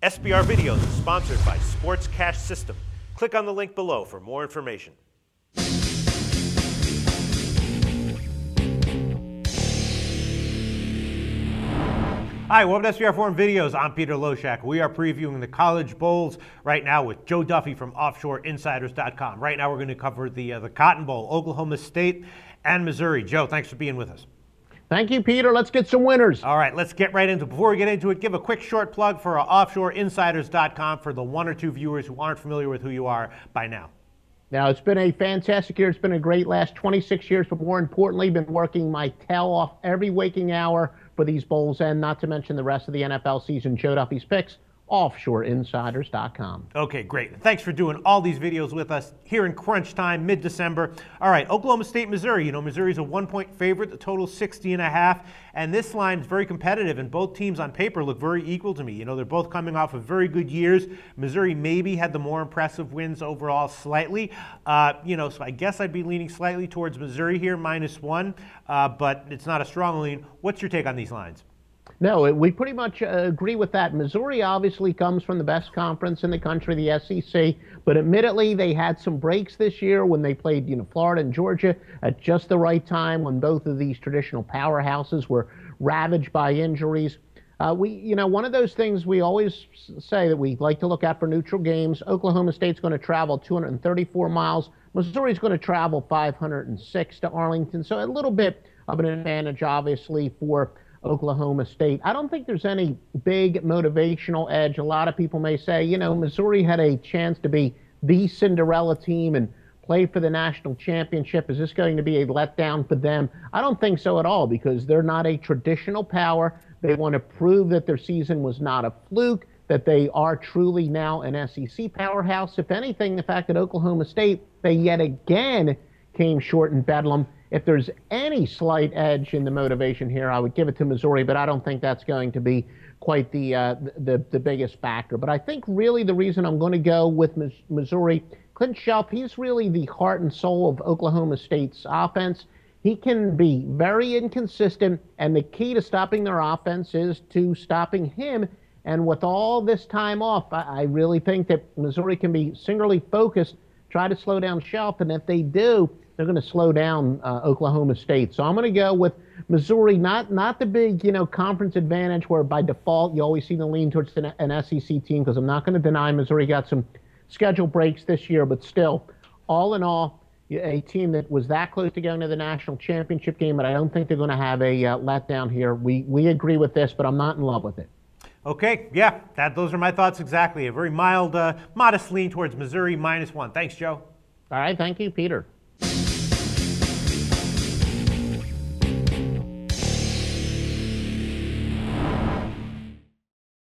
SBR Videos is sponsored by Sports Cash System. Click on the link below for more information. Hi, welcome to SBR Forum Videos. I'm Peter Loshak. We are previewing the college bowls right now with Joe Duffy from OffshoreInsiders.com. Right now we're going to cover the Cotton Bowl, Oklahoma State and Missouri. Joe, thanks for being with us. Thank you, Peter. Let's get some winners. All right, let's get right into it. Before we get into it, give a quick short plug for OffshoreInsiders.com for the one or two viewers who aren't familiar with who you are by now. Now, it's been a fantastic year. It's been a great last 26 years, but more importantly, been working my tail off every waking hour for these bowls, and not to mention the rest of the NFL season. Joe Duffy's picks, OffshoreInsiders.com. Okay, great. Thanks for doing all these videos with us here in crunch time, mid-December. All right, Oklahoma State, Missouri. You know, Missouri's a 1-point favorite. The total 60.5, and this line is very competitive, and both teams on paper look very equal to me. You know, they're both coming off of very good years. Missouri maybe had the more impressive wins overall slightly. So I guess I'd be leaning slightly towards Missouri here, -1, but it's not a strong lean. What's your take on these lines? No, we pretty much agree with that. Missouri obviously comes from the best conference in the country, the SEC, but admittedly they had some breaks this year when they played, Florida and Georgia at just the right time when both of these traditional powerhouses were ravaged by injuries. One of those things we always say that we like to look at for neutral games, Oklahoma State's going to travel 234 miles. Missouri's going to travel 506 to Arlington, so a little bit of an advantage, obviously, for Oklahoma State. I don't think there's any big motivational edge. A lot of people may say, Missouri had a chance to be the Cinderella team and play for the national championship. Is this going to be a letdown for them? I don't think so at all, because they're not a traditional power. They want to prove that their season was not a fluke, that they are truly now an SEC powerhouse. If anything, the fact that Oklahoma State, they yet again came short in Bedlam. If there's any slight edge in the motivation here, I would give it to Missouri, but I don't think that's going to be quite the biggest factor. But I think really the reason I'm going to go with Missouri, Clint Shelf, he's really the heart and soul of Oklahoma State's offense. He can be very inconsistent, and the key to stopping their offense is to stopping him. And with all this time off, I really think that Missouri can be singularly focused, try to slow down Shelf, and if they do, they're going to slow down Oklahoma State. So I'm going to go with Missouri, not the big, conference advantage where by default you always see the lean towards an SEC team, because I'm not going to deny Missouri got some schedule breaks this year, but still, all in all, a team that was that close to going to the national championship game, but I don't think they're going to have a letdown here. We agree with this, but I'm not in love with it. Okay, yeah, those are my thoughts exactly. A very mild, modest lean towards Missouri, -1. Thanks, Joe. All right, thank you, Peter.